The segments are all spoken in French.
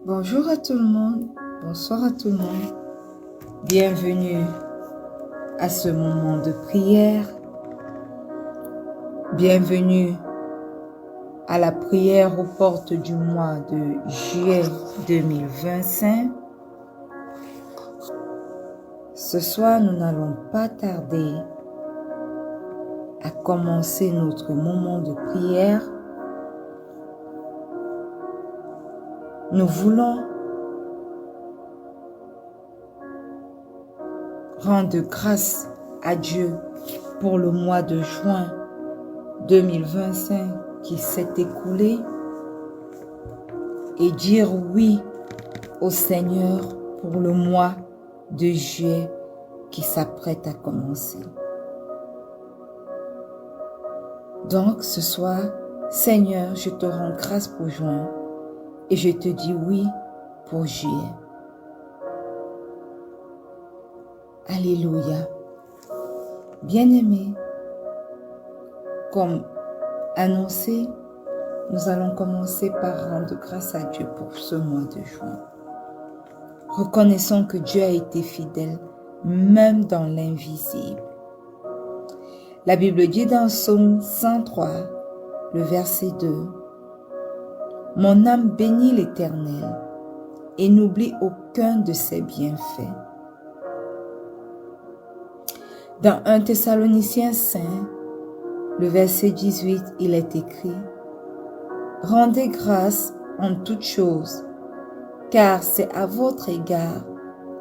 Bonjour à tout le monde, bonsoir à tout le monde. Bienvenue à ce moment de prière. Bienvenue à la prière aux portes du mois de juillet 2025. Ce soir, nous n'allons pas tarder à commencer notre moment de prière. Nous voulons rendre grâce à Dieu pour le mois de juin 2025 qui s'est écoulé et dire oui au Seigneur pour le mois de juillet qui s'apprête à commencer. Donc ce soir, Seigneur, je te rends grâce pour juin et je te dis oui pour juillet. Alléluia. Bien-aimés, comme annoncé, nous allons commencer par rendre grâce à Dieu pour ce mois de juin. Reconnaissons que Dieu a été fidèle, même dans l'invisible. La Bible dit dans Psaume 103, le verset 2, « Mon âme bénit l'Éternel et n'oublie aucun de ses bienfaits. » Dans 1 Thessaloniciens 5, le verset 18, il est écrit « Rendez grâce en toutes choses, car c'est à votre égard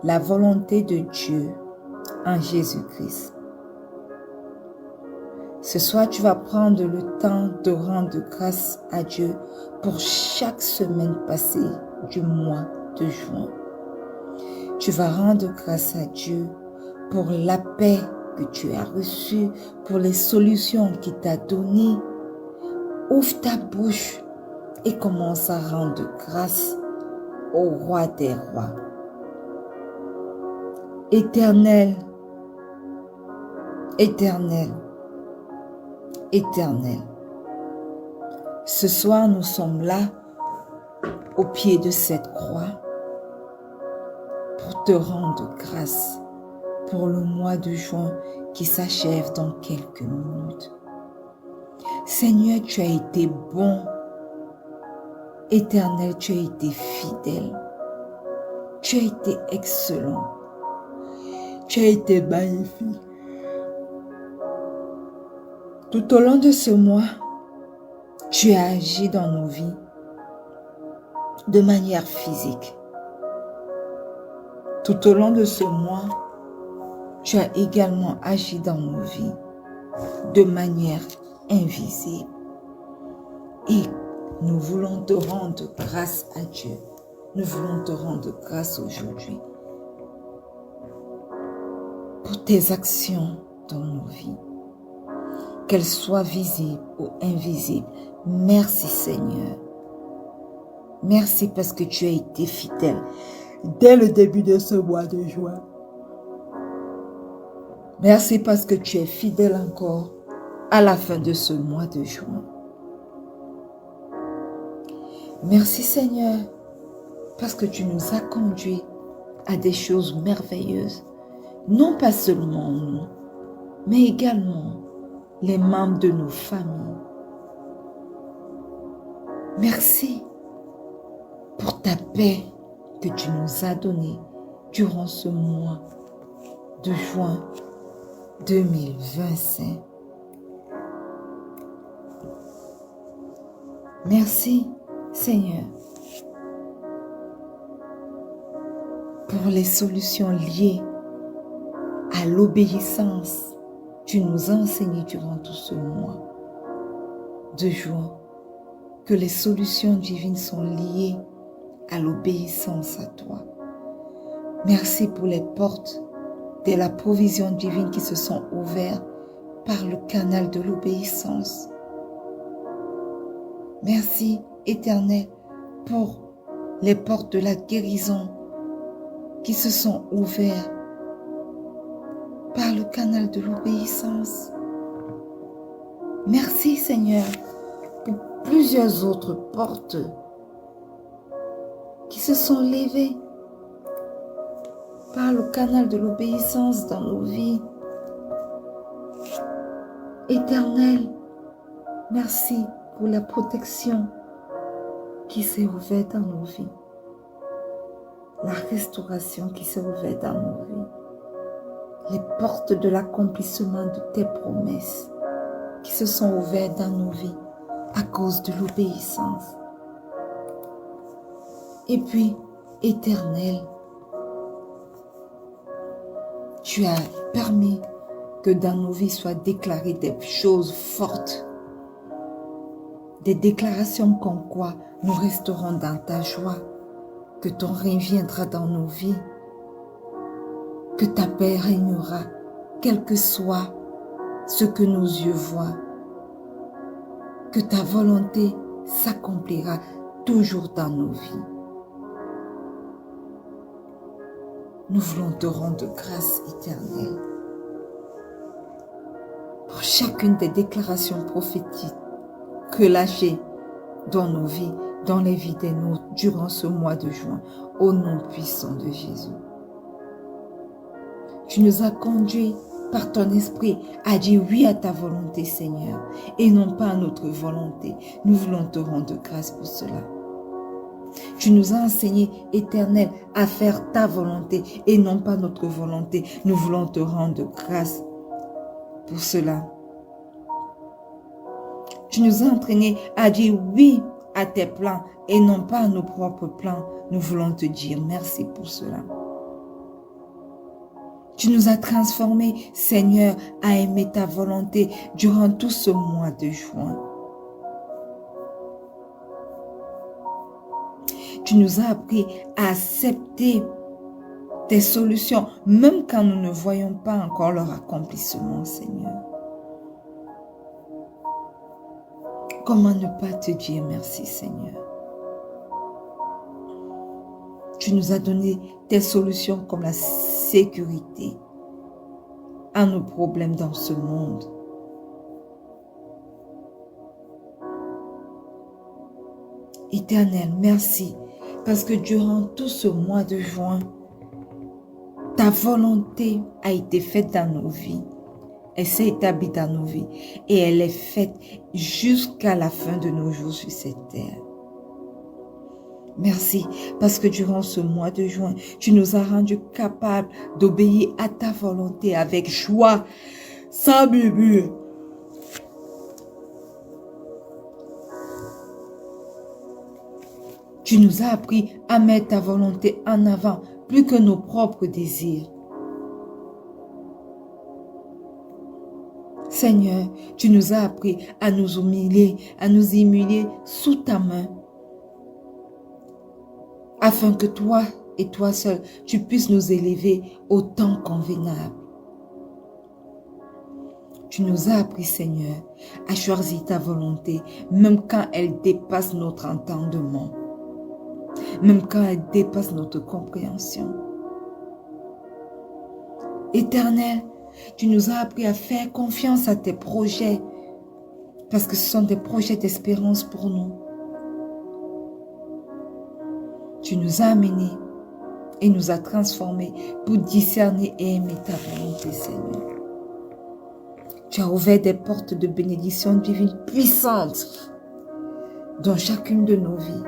la volonté de Dieu en Jésus-Christ. » Ce soir, tu vas prendre le temps de rendre grâce à Dieu pour chaque semaine passée du mois de juin. Tu vas rendre grâce à Dieu pour la paix que tu as reçue, pour les solutions qu'il t'a données. Ouvre ta bouche et commence à rendre grâce au roi des rois. Éternel, éternel, éternel. Ce soir, nous sommes là, au pied de cette croix, pour te rendre grâce pour le mois de juin qui s'achève dans quelques minutes. Seigneur, tu as été bon. Éternel, tu as été fidèle. Tu as été excellent. Tu as été magnifique. Tout au long de ce mois, tu as agi dans nos vies de manière physique. Tout au long de ce mois, tu as également agi dans nos vies de manière invisible. Et nous voulons te rendre grâce à Dieu. Nous voulons te rendre grâce aujourd'hui pour tes actions dans nos vies, qu'elles soient visibles ou invisibles. Merci Seigneur. Merci parce que tu as été fidèle dès le début de ce mois de juin. Merci parce que tu es fidèle encore à la fin de ce mois de juin. Merci Seigneur parce que tu nous as conduits à des choses merveilleuses. Non pas seulement nous, mais également les membres de nos familles. Merci pour ta paix que tu nous as donnée durant ce mois de juin 2025. Merci Seigneur pour les solutions liées à l'obéissance. Tu nous as enseigné durant tout ce mois de juin que les solutions divines sont liées à l'obéissance à toi. Merci pour les portes de la provision divine qui se sont ouvertes par le canal de l'obéissance. Merci, Éternel, pour les portes de la guérison qui se sont ouvertes par le canal de l'obéissance. Merci, Seigneur, pour plusieurs autres portes qui se sont levés par le canal de l'obéissance dans nos vies. Éternel, merci pour la protection qui s'est ouverte dans nos vies, la restauration qui s'est ouverte dans nos vies, les portes de l'accomplissement de tes promesses qui se sont ouvertes dans nos vies à cause de l'obéissance. Et puis, Éternel, tu as permis que dans nos vies soient déclarées des choses fortes, des déclarations comme quoi nous resterons dans ta joie, que ton règne viendra dans nos vies, que ta paix régnera, quel que soit ce que nos yeux voient, que ta volonté s'accomplira toujours dans nos vies. Nous voulons te rendre grâce éternelle pour chacune des déclarations prophétiques relâchées dans nos vies, dans les vies des nôtres, durant ce mois de juin, au nom puissant de Jésus. Tu nous as conduits par ton esprit à dire oui à ta volonté, Seigneur, et non pas à notre volonté. Nous voulons te rendre grâce pour cela. Tu nous as enseigné, Éternel, à faire ta volonté et non pas notre volonté. Nous voulons te rendre grâce pour cela. Tu nous as entraînés à dire oui à tes plans et non pas à nos propres plans. Nous voulons te dire merci pour cela. Tu nous as transformés, Seigneur, à aimer ta volonté durant tout ce mois de juin. Tu nous as appris à accepter tes solutions, même quand nous ne voyons pas encore leur accomplissement, Seigneur. Comment ne pas te dire merci, Seigneur? Tu nous as donné tes solutions comme la sécurité à nos problèmes dans ce monde. Éternel, merci, parce que durant tout ce mois de juin, ta volonté a été faite dans nos vies. Elle s'est établie dans nos vies et elle est faite jusqu'à la fin de nos jours sur cette terre. Merci parce que durant ce mois de juin, tu nous as rendus capables d'obéir à ta volonté avec joie, sans murmure. Tu nous as appris à mettre ta volonté en avant plus que nos propres désirs. Seigneur, tu nous as appris à nous humilier sous ta main, afin que toi et toi seul, tu puisses nous élever au temps convenable. Tu nous as appris, Seigneur, à choisir ta volonté, même quand elle dépasse notre entendement, même quand elle dépasse notre compréhension. Éternel, tu nous as appris à faire confiance à tes projets, parce que ce sont des projets d'espérance pour nous. Tu nous as amenés et nous as transformés pour discerner et aimer ta volonté, Seigneur. Tu as ouvert des portes de bénédiction divine puissantes dans chacune de nos vies.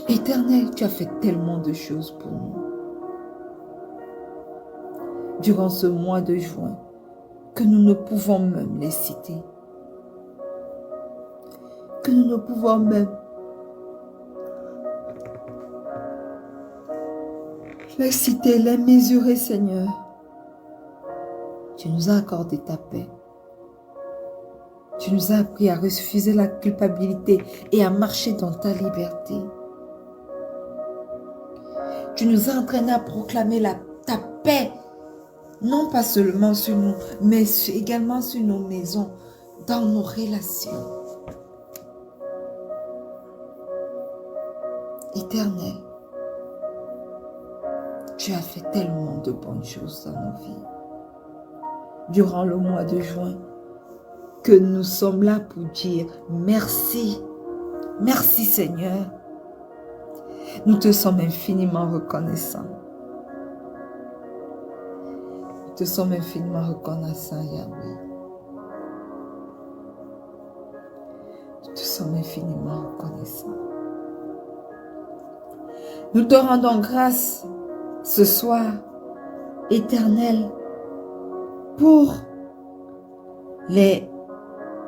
Éternel, tu as fait tellement de choses pour nous. Durant ce mois de juin, que nous ne pouvons même les citer. Que nous ne pouvons même les citer, les mesurer, Seigneur. Tu nous as accordé ta paix. Tu nous as appris à refuser la culpabilité et à marcher dans ta liberté. Tu nous as entraînés à proclamer ta paix, non pas seulement sur nous, mais également sur nos maisons, dans nos relations. Éternel, tu as fait tellement de bonnes choses dans nos vies. Durant le mois de juin, que nous sommes là pour dire merci. Merci Seigneur. Nous te sommes infiniment reconnaissants. Nous te sommes infiniment reconnaissants, Yahweh. Nous te sommes infiniment reconnaissants. Nous te rendons grâce ce soir, Éternel, pour les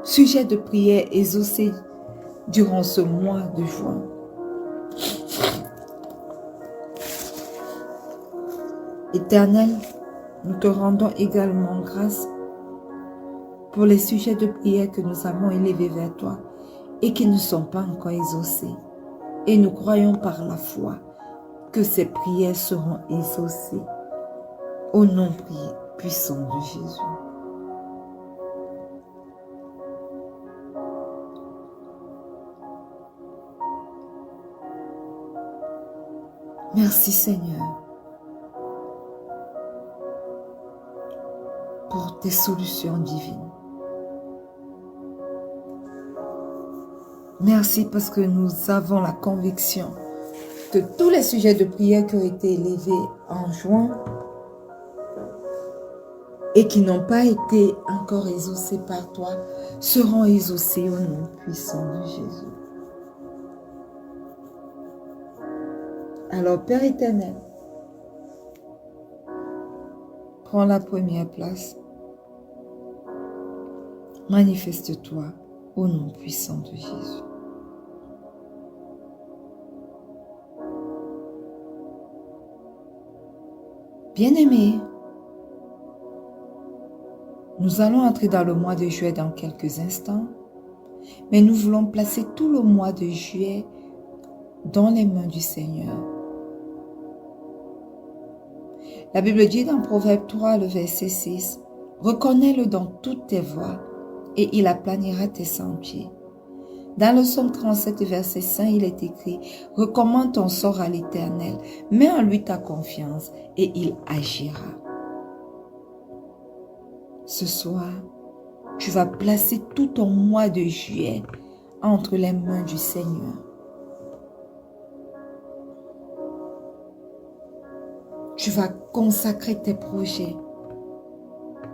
sujets de prière exaucés durant ce mois de juin. Éternel, nous te rendons également grâce pour les sujets de prière que nous avons élevés vers toi et qui ne sont pas encore exaucés. Et nous croyons par la foi que ces prières seront exaucées au nom puissant de Jésus. Merci Seigneur pour tes solutions divines. Merci parce que nous avons la conviction que tous les sujets de prière qui ont été élevés en juin et qui n'ont pas été encore exaucés par toi seront exaucés au nom puissant de Jésus. Alors Père éternel, prends la première place. Manifeste-toi au nom puissant de Jésus. Bien-aimés, nous allons entrer dans le mois de juillet dans quelques instants, mais nous voulons placer tout le mois de juillet dans les mains du Seigneur. La Bible dit dans Proverbe 3, le verset 6, « Reconnais-le dans toutes tes voies, et il aplanira tes sentiers. » Dans le psaume 37, verset 5, il est écrit, « Recommande ton sort à l'Éternel, mets en lui ta confiance, et il agira. » Ce soir, tu vas placer tout ton mois de juillet entre les mains du Seigneur. Tu vas consacrer tes projets,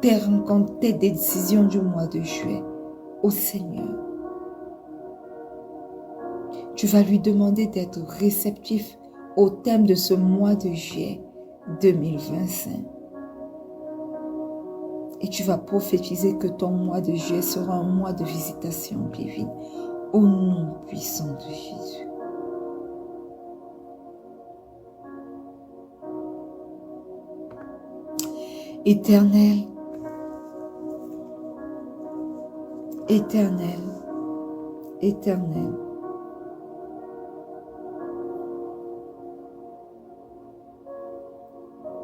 tes rencontres, tes décisions du mois de juillet au Seigneur. Tu vas lui demander d'être réceptif au thème de ce mois de juillet 2025. Et tu vas prophétiser que ton mois de juillet sera un mois de visitation divine au nom puissant de Jésus. Éternel, éternel, éternel.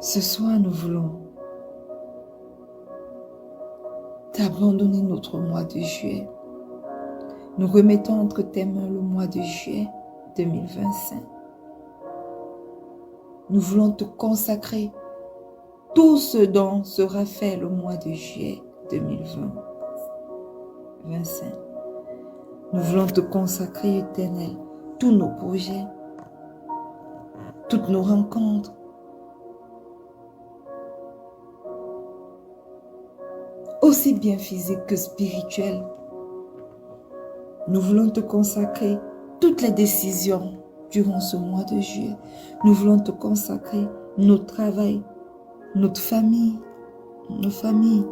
Ce soir, nous voulons t'abandonner notre mois de juillet. Nous remettons entre tes mains le mois de juillet 2025. Nous voulons te consacrer tout ce dont sera fait le mois de juillet 2025. Nous voulons te consacrer, Éternel, tous nos projets, toutes nos rencontres, aussi bien physiques que spirituelles. Nous voulons te consacrer toutes les décisions durant ce mois de juillet. Nous voulons te consacrer notre travail, notre famille, nos familles,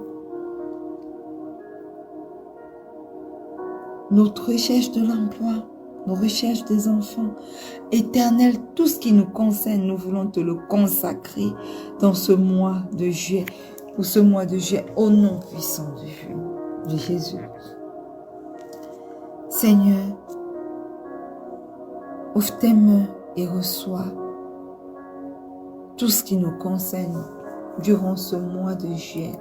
notre recherche de l'emploi, nos recherches des enfants. Éternel, tout ce qui nous concerne, nous voulons te le consacrer dans ce mois de juillet, pour ce mois de juillet, au nom puissant de Jésus. Seigneur, ouvre tes mains et reçois tout ce qui nous concerne durant ce mois de juillet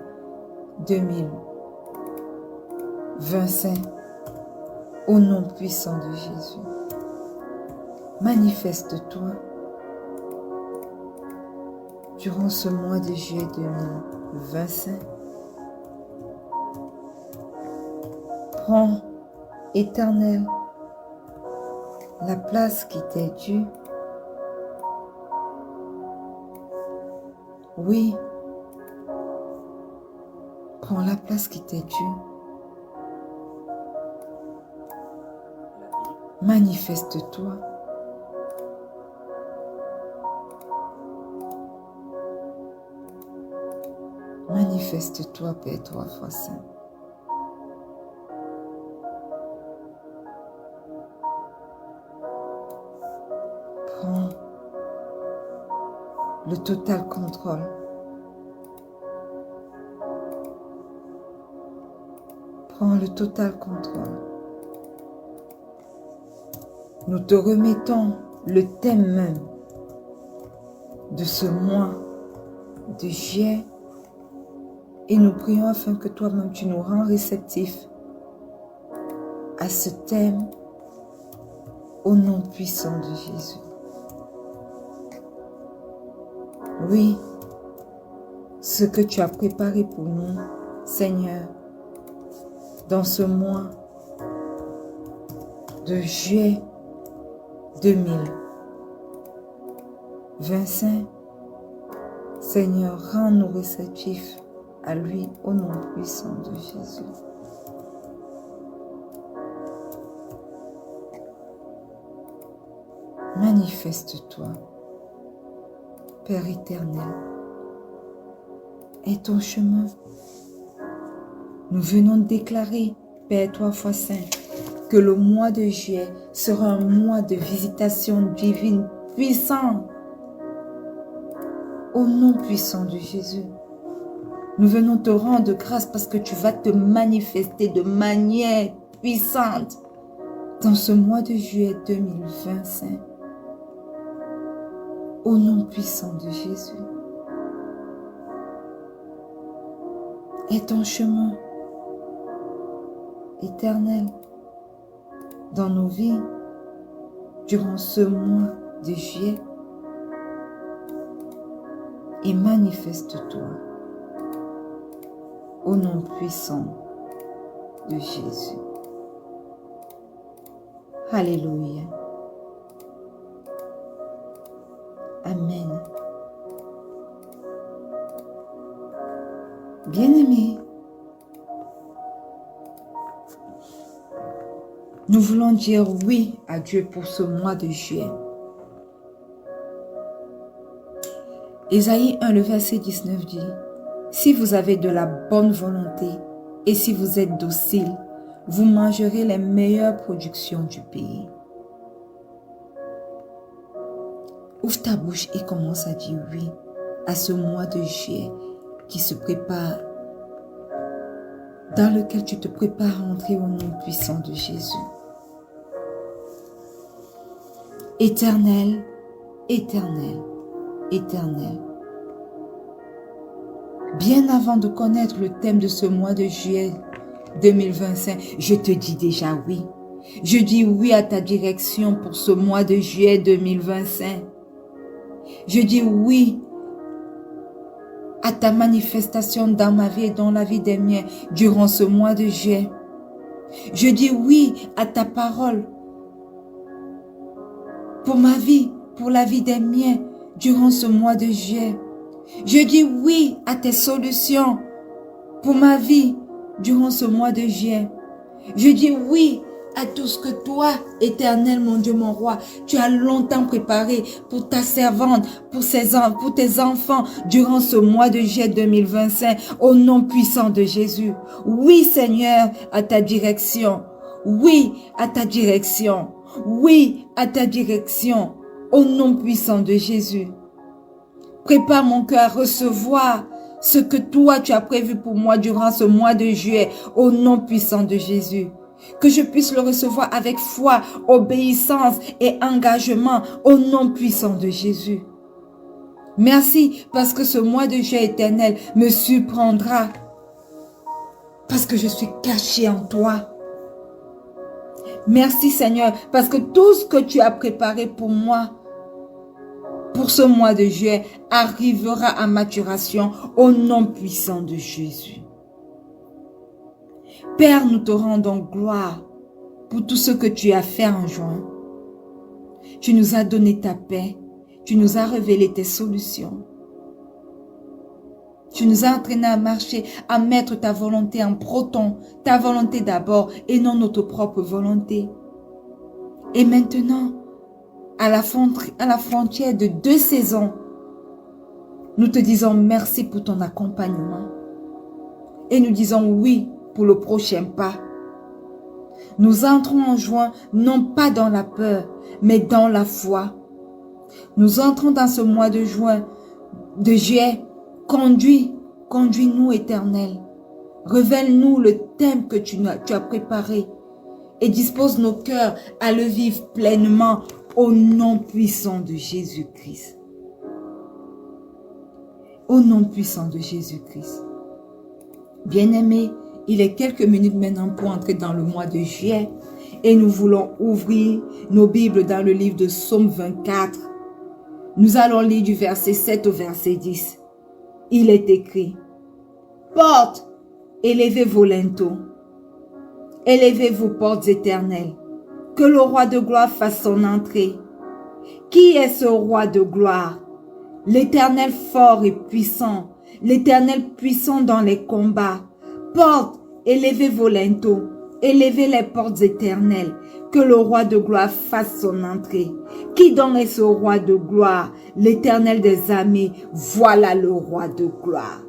2025, au nom puissant de Jésus. Manifeste-toi durant ce mois de juillet 2025. Prends, Éternel, la place qui t'est due. Oui, prends la place qui t'est due. Manifeste-toi. Manifeste-toi, Père 3 fois Saint. Prends le total contrôle. Prends le total contrôle. Nous te remettons le thème même de ce mois de juillet et nous prions afin que toi-même tu nous rends réceptifs à ce thème au nom puissant de Jésus. Oui, ce que tu as préparé pour nous, Seigneur, dans ce mois de juillet 2025, Seigneur, rends-nous réceptifs à lui au nom puissant de Jésus. Manifeste-toi, Père éternel, et ton chemin. Nous venons de déclarer, Père 3 fois Saint, que le mois de juillet sera un mois de visitation divine puissante. Au nom puissant de Jésus, nous venons te rendre grâce parce que tu vas te manifester de manière puissante dans ce mois de juillet 2025. Au nom puissant de Jésus. Et ton chemin éternel dans nos vies durant ce mois de juillet et manifeste-toi au nom puissant de Jésus. Alléluia. Amen. Bien-aimés, nous voulons dire oui à Dieu pour ce mois de juillet. Ésaïe 1, le verset 19 dit, « Si vous avez de la bonne volonté et si vous êtes docile, vous mangerez les meilleures productions du pays. » Ouvre ta bouche et commence à dire oui à ce mois de juillet qui se prépare, dans lequel tu te prépares à entrer au nom puissant de Jésus. Éternel, éternel, éternel. Bien avant de connaître le thème de ce mois de juillet 2025, je te dis déjà oui. Je dis oui à ta direction pour ce mois de juillet 2025. Je dis oui à ta manifestation dans ma vie et dans la vie des miens durant ce mois de juillet. Je dis oui à ta parole pour ma vie, pour la vie des miens durant ce mois de juillet. Je dis oui à tes solutions pour ma vie durant ce mois de juillet. Je dis oui à tout ce que toi, éternel, mon Dieu, mon roi, tu as longtemps préparé pour ta servante, pour tes enfants durant ce mois de juillet 2025, au nom puissant de Jésus. Oui, Seigneur, à ta direction. Oui, à ta direction. Oui, à ta direction, au nom puissant de Jésus. Prépare mon cœur à recevoir ce que toi, tu as prévu pour moi durant ce mois de juillet, au nom puissant de Jésus. Que je puisse le recevoir avec foi, obéissance et engagement au nom puissant de Jésus. Merci parce que ce mois de juillet éternel me surprendra. Parce que je suis caché en toi. Merci Seigneur parce que tout ce que tu as préparé pour moi, pour ce mois de juillet, arrivera à maturation au nom puissant de Jésus. Père, nous te rendons gloire pour tout ce que tu as fait en juin. Tu nous as donné ta paix. Tu nous as révélé tes solutions. Tu nous as entraînés à marcher, à mettre ta volonté en proton, ta volonté d'abord et non notre propre volonté. Et maintenant, à la frontière de 2 saisons, nous te disons merci pour ton accompagnement. Et nous disons oui pour le prochain pas. Nous entrons en juin, non pas dans la peur, mais dans la foi. Nous entrons dans ce mois de juin, de juillet. Conduis-nous, Éternel. Révèle-nous le thème que tu as préparé et dispose nos cœurs à le vivre pleinement au nom puissant de Jésus-Christ. Au nom puissant de Jésus-Christ. Bien-aimés, il est quelques minutes maintenant pour entrer dans le mois de juillet et nous voulons ouvrir nos Bibles dans le livre de Psaume 24. Nous allons lire du verset 7 au verset 10. Il est écrit, « Portes, élevez vos linteaux, élevez vos portes éternelles, que le roi de gloire fasse son entrée. Qui est ce roi de gloire? L'Éternel fort et puissant, l'Éternel puissant dans les combats. Portes, élevez vos linteaux, élevez les portes éternelles, que le roi de gloire fasse son entrée. Qui donc est ce roi de gloire? L'Éternel des armées, voilà le roi de gloire.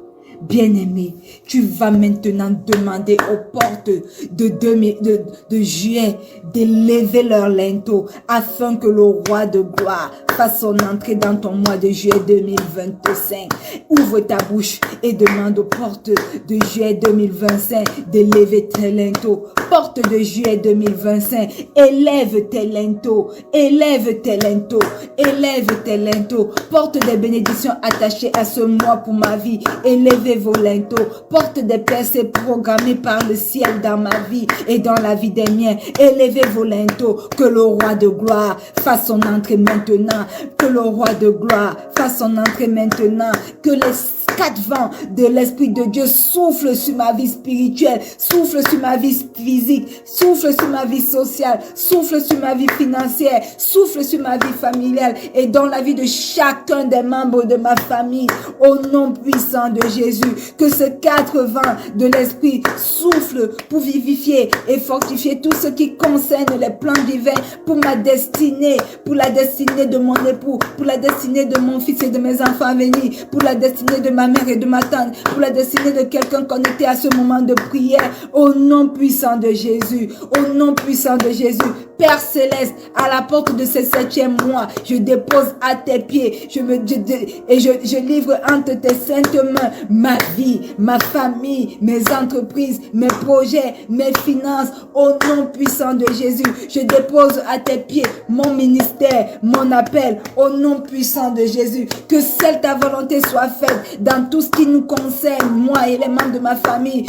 Bien-aimé, tu vas maintenant demander aux portes de juillet d'élever leurs linteaux afin que le roi de gloire fasse son entrée dans ton mois de juillet 2025. Ouvre ta bouche et demande aux portes de juillet 2025 d'élever tes linteaux. Porte de juillet 2025, élève tes linteaux, élève tes linteaux, élève tes linteaux. Porte des bénédictions attachées à ce mois pour ma vie, élevez vos linteaux. Porte des percées programmées par le ciel dans ma vie et dans la vie des miens. Élevez vos linteaux, que le roi de gloire fasse son entrée maintenant, que le roi de gloire fasse son entrée maintenant, que les 4 vents de l'Esprit de Dieu souffle sur ma vie spirituelle, souffle sur ma vie physique, souffle sur ma vie sociale, souffle sur ma vie financière, souffle sur ma vie familiale et dans la vie de chacun des membres de ma famille. Au nom puissant de Jésus, que ces 4 vents de l'Esprit soufflent pour vivifier et fortifier tout ce qui concerne les plans divins pour ma destinée, pour la destinée de mon époux, pour la destinée de mon fils et de mes enfants à venir, pour la destinée de ma mère et de ma tante, pour la destinée de quelqu'un connecté à ce moment de prière, au nom puissant de Jésus, au nom puissant de Jésus. Père Céleste, à la porte de ce 7e mois, je dépose à tes pieds, je livre entre tes saintes mains ma vie, ma famille, mes entreprises, mes projets, mes finances, au nom puissant de Jésus. Je dépose à tes pieds mon ministère, mon appel, au nom puissant de Jésus. Que seule ta volonté soit faite dans tout ce qui nous concerne, moi et les membres de ma famille.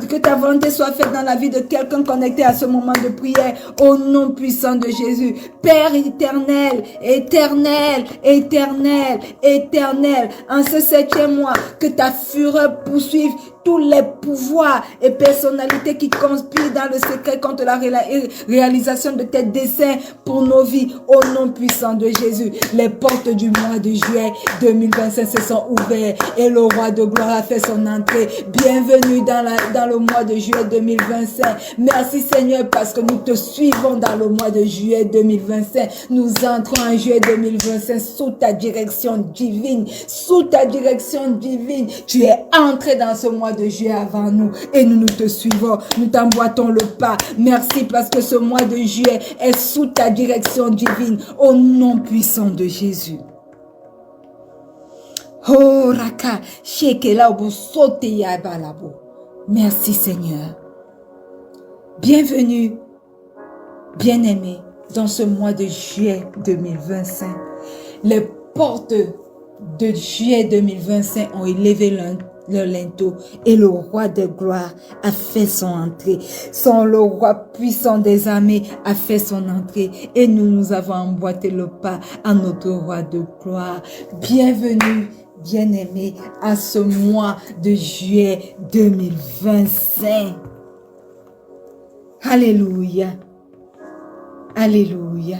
Que ta volonté soit faite dans la vie de quelqu'un connecté à ce moment de prière, au nom puissant de Jésus. Père éternel, éternel, éternel, éternel, en ce 7e mois, que ta fureur poursuive tous les pouvoirs et personnalités qui conspirent dans le secret contre la réalisation de tes desseins pour nos vies, au nom puissant de Jésus. Les portes du mois de juillet 2025 se sont ouvertes et le roi de gloire a fait son entrée. Bienvenue dans le mois de juillet 2025. Merci Seigneur parce que nous te suivons dans le mois de juillet 2025. Nous entrons en juillet 2025 sous ta direction divine. Sous ta direction divine. Tu es entré dans ce mois de juillet avant nous et nous te suivons. Nous t'emboîtons le pas. Merci parce que ce mois de juillet est sous ta direction divine. Au nom puissant de Jésus. Oh, Raka, Shekela Obo Sote Yabalabo. Merci Seigneur. Bienvenue, bien-aimés, dans ce mois de juillet 2025. Les portes de juillet 2025 ont élevé le linteau et le roi de gloire a fait son entrée. Le roi puissant des armées a fait son entrée et nous avons emboîté le pas à notre roi de gloire. Bienvenue, bien-aimés, à ce mois de juillet 2025. Alléluia. Alléluia.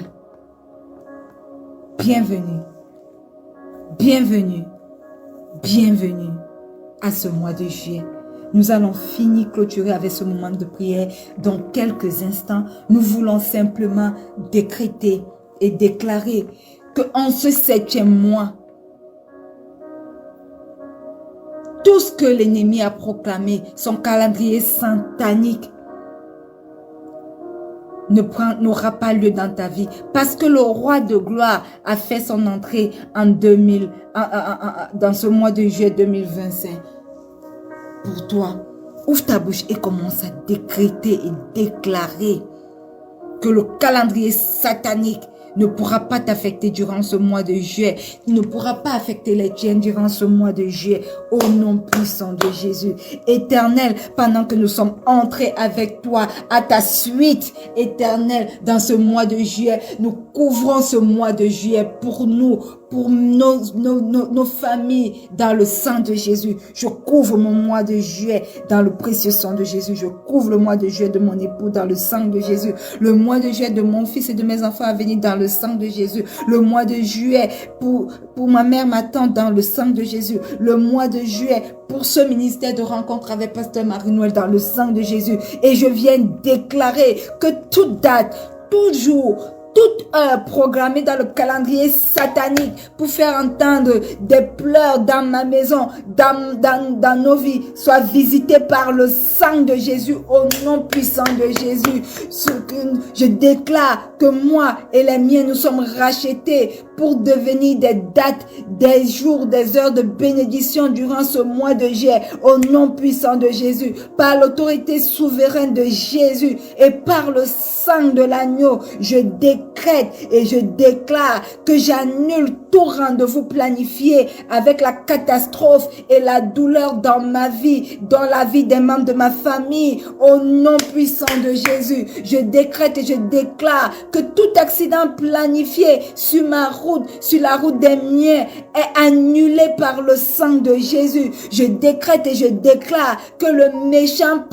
bienvenue, bienvenue, bienvenue à ce mois de juillet. Nous allons finir, clôturer avec ce moment de prière. Dans quelques instants, nous voulons simplement décréter et déclarer qu'en ce 7e mois, tout ce que l'ennemi a proclamé, son calendrier satanique, n'aura pas lieu dans ta vie. Parce que le roi de gloire a fait son entrée dans ce mois de juillet 2025. Pour toi, ouvre ta bouche et commence à décréter et déclarer que le calendrier satanique ne pourra pas t'affecter durant ce mois de juillet. Il ne pourra pas affecter les tiens durant ce mois de juillet. Au nom puissant de Jésus. Éternel, pendant que nous sommes entrés avec toi à ta suite, éternel, dans ce mois de juillet, nous couvrons ce mois de juillet pour nous, pour nos familles, dans le sang de Jésus. Je couvre mon mois de juillet dans le précieux sang de Jésus. Je couvre le mois de juillet de mon époux dans le sang de Jésus. Le mois de juillet de mon fils et de mes enfants à venir dans le sang de Jésus. Le mois de juillet pour ma mère, ma tante dans le sang de Jésus. Le mois de juillet pour ce ministère de rencontre avec Pasteur Marie-Noël dans le sang de Jésus. Et je viens déclarer que toute date, tout jour, toute heure programmée dans le calendrier satanique pour faire entendre des pleurs dans ma maison, dans nos vies, soit visitée par le sang de Jésus au nom puissant de Jésus. Je déclare que moi et les miens, nous sommes rachetés pour devenir des dates, des jours, des heures de bénédiction durant ce mois de juillet au nom puissant de Jésus, par l'autorité souveraine de Jésus et par le sang de l'agneau. Je décrète et je déclare que j'annule tout rendez-vous planifié avec la catastrophe et la douleur dans ma vie, dans la vie des membres de ma famille, au nom puissant de Jésus. Je décrète et je déclare que tout accident planifié sur ma route, sur la route des miens, est annulé par le sang de Jésus. Je décrète et je déclare que le méchant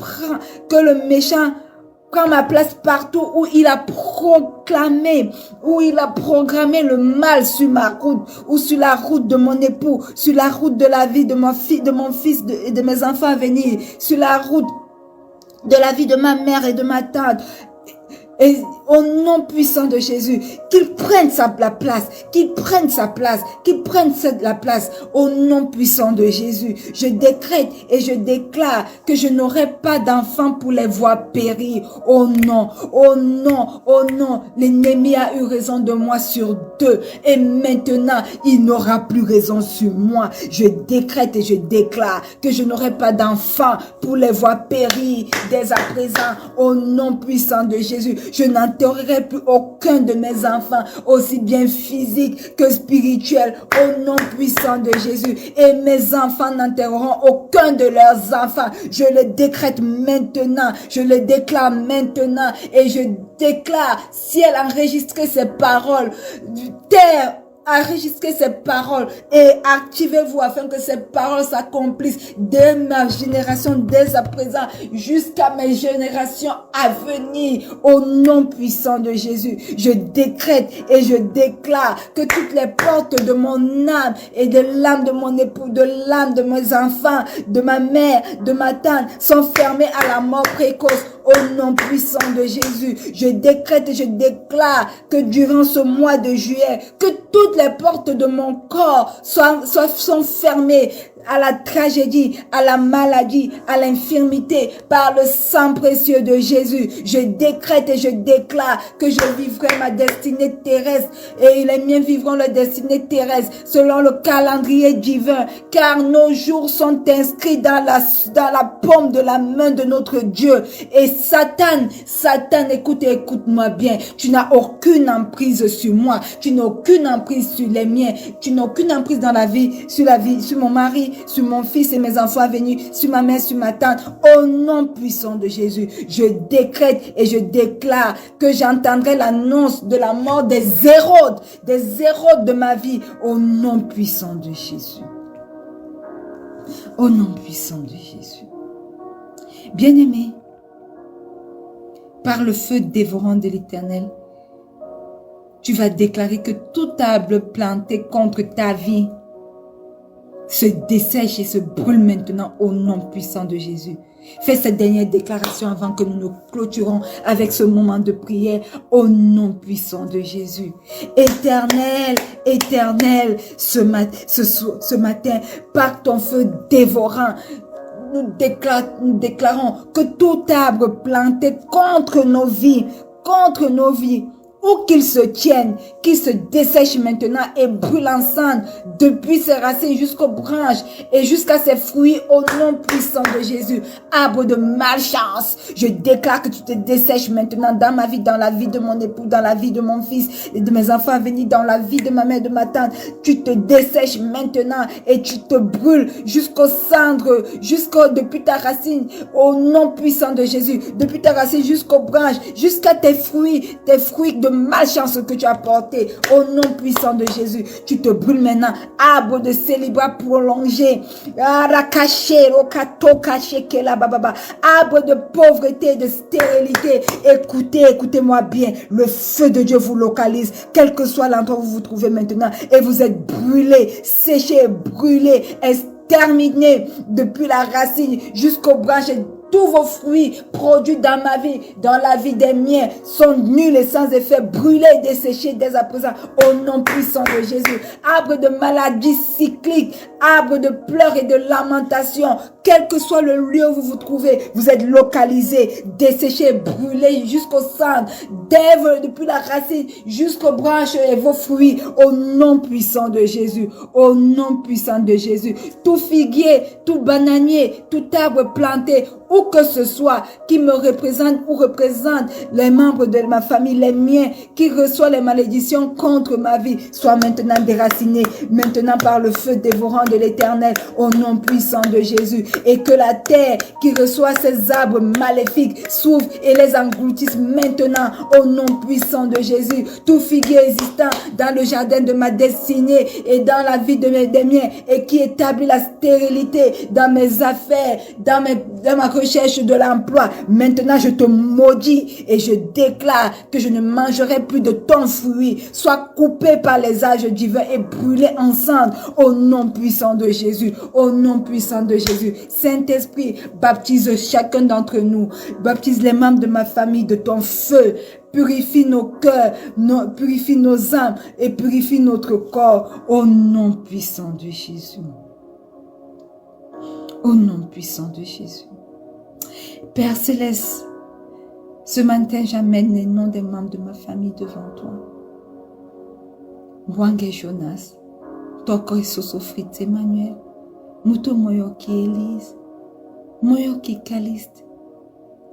prend ma place partout où il a proclamé, où il a programmé le mal sur ma route, ou sur la route de mon époux, sur la route de la vie de mon fils et de mes enfants à venir, sur la route de la vie de ma mère et de ma tante. Et au nom puissant de Jésus, qu'il prenne la place, qu'il prenne la place au nom puissant de Jésus. Je décrète et je déclare que je n'aurai pas d'enfants pour les voir périr. Oh non, oh non, oh non, l'ennemi a eu raison de moi sur 2 et maintenant il n'aura plus raison sur moi. Je décrète et je déclare que je n'aurai pas d'enfants pour les voir périr dès à présent au nom puissant de Jésus. Je n'enterrerai plus aucun de mes enfants, aussi bien physique que spirituel, au nom puissant de Jésus. Et mes enfants n'enterreront aucun de leurs enfants. Je le décrète maintenant, je le déclare maintenant, et je déclare, si elle enregistrait ces paroles, terre, enregistrez ces paroles et activez-vous afin que ces paroles s'accomplissent dès ma génération, dès à présent, jusqu'à mes générations à venir, au nom puissant de Jésus. Je décrète et je déclare que toutes les portes de mon âme et de l'âme de mon époux, de l'âme de mes enfants, de ma mère, de ma tante, sont fermées à la mort précoce. Au nom puissant de Jésus, je décrète et je déclare que durant ce mois de juillet, que toutes les portes de mon corps sont fermées à la tragédie, à la maladie, à l'infirmité, par le sang précieux de Jésus. Je décrète et je déclare que je vivrai ma destinée terrestre et les miens vivront leur destinée terrestre selon le calendrier divin, car nos jours sont inscrits dans la paume de la main de notre Dieu. Et Satan, écoute-moi bien, tu n'as aucune emprise sur moi, tu n'as aucune emprise sur les miens, tu n'as aucune emprise dans la vie, sur mon mari, sur mon fils et mes enfants à venir, sur ma mère, sur ma tante. Au nom puissant de Jésus, je décrète et je déclare que j'entendrai l'annonce de la mort des Hérodes de ma vie, au nom puissant de Jésus. Au nom puissant de Jésus. Bien-aimés, par le feu dévorant de l'Éternel, Tu vas déclarer que toute arbre planté contre ta vie se dessèche et se brûle maintenant au nom puissant de Jésus. Fais cette dernière déclaration avant que nous nous clôturons avec ce moment de prière au nom puissant de Jésus. Éternel, éternel, ce matin, par ton feu dévorant, nous déclarons que tout arbre planté contre nos vies, où qu'il se tienne, qu'il se dessèche maintenant et brûle ensemble depuis ses racines jusqu'aux branches et jusqu'à ses fruits au nom puissant de Jésus. Arbre de malchance, je déclare que tu te dessèches maintenant dans ma vie, dans la vie de mon époux, dans la vie de mon fils et de mes enfants à venir, dans la vie de ma mère, de ma tante. Tu te dessèches maintenant et tu te brûles jusqu'aux cendres, depuis ta racine, au nom puissant de Jésus, depuis ta racine jusqu'aux branches, jusqu'à tes fruits de malchance que tu as porté au nom puissant de Jésus. Tu te brûles maintenant, arbre de célibat prolongé, arbre de pauvreté, de stérilité. Écoutez-moi bien, le feu de Dieu vous localise, quel que soit l'endroit où vous vous trouvez maintenant, et vous êtes brûlés, séchés, brûlés, exterminés depuis la racine jusqu'aux branches. Tous vos fruits produits dans ma vie, dans la vie des miens, sont nuls et sans effet, brûlés et desséchés dès à présent, au nom puissant de Jésus. Arbre de maladie cyclique, arbre de pleurs et de lamentation, quel que soit le lieu où vous vous trouvez, vous êtes localisés, desséchés, brûlés jusqu'au centre, depuis la racine jusqu'aux branches et vos fruits, au nom puissant de Jésus, au nom puissant de Jésus. Tout figuier, tout bananier, tout arbre planté, où que ce soit, qui me représente ou représente les membres de ma famille, les miens, qui reçoit les malédictions contre ma vie, soit maintenant déraciné, maintenant par le feu dévorant de l'Éternel, au nom puissant de Jésus. Et que la terre qui reçoit ces arbres maléfiques s'ouvre et les engloutisse maintenant, au nom puissant de Jésus. Tout figuier existant dans le jardin de ma destinée et dans la vie des miens, et qui établit la stérilité dans mes affaires, dans ma recherche de l'emploi, maintenant je te maudis et je déclare que je ne mangerai plus de ton fruit. Sois coupé par les âges divins et brûlé ensemble au nom puissant de Jésus, au nom puissant de Jésus. Saint-Esprit, baptise chacun d'entre nous, baptise les membres de ma famille de ton feu. Purifie nos cœurs, purifie nos âmes et purifie notre corps au nom puissant de Jésus. Au nom puissant de Jésus. Père Céleste, ce matin, j'amène les noms des membres de ma famille devant toi. Wangé Jonas, Toko Sosofrit Emmanuel, Muto Moyoki Élise, Moyoki Caliste,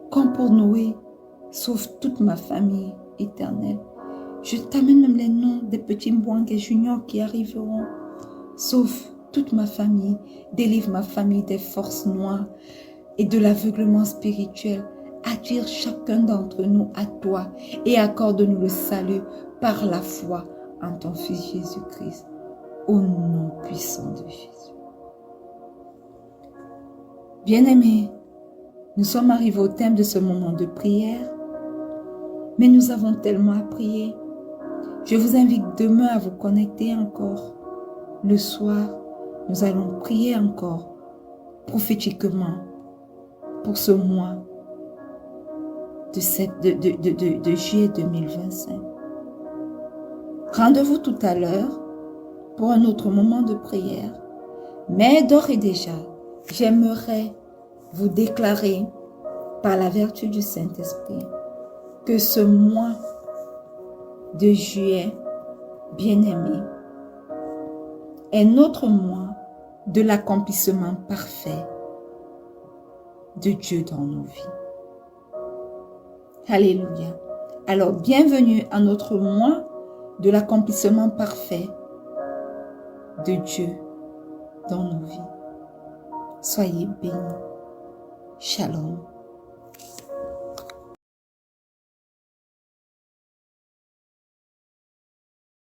comme pour Noé, sauve toute ma famille éternelle. Je t'amène même les noms des petits Mwangé Junior qui arriveront. Sauve toute ma famille, délivre ma famille des forces noires et de l'aveuglement spirituel. Attire chacun d'entre nous à toi et accorde-nous le salut par la foi en ton Fils Jésus-Christ, au nom puissant de Jésus. Bien-aimés, nous sommes arrivés au thème de ce moment de prière, mais nous avons tellement à prier. Je vous invite demain à vous connecter encore. Le soir, nous allons prier encore prophétiquement pour ce mois de juillet 2025. Rendez-vous tout à l'heure pour un autre moment de prière. Mais d'ores et déjà, j'aimerais vous déclarer par la vertu du Saint-Esprit que ce mois de juillet, bien-aimé, est notre mois de l'accomplissement parfait de Dieu dans nos vies. Alléluia. Alors, bienvenue à notre mois de l'accomplissement parfait de Dieu dans nos vies. Soyez bénis. Shalom.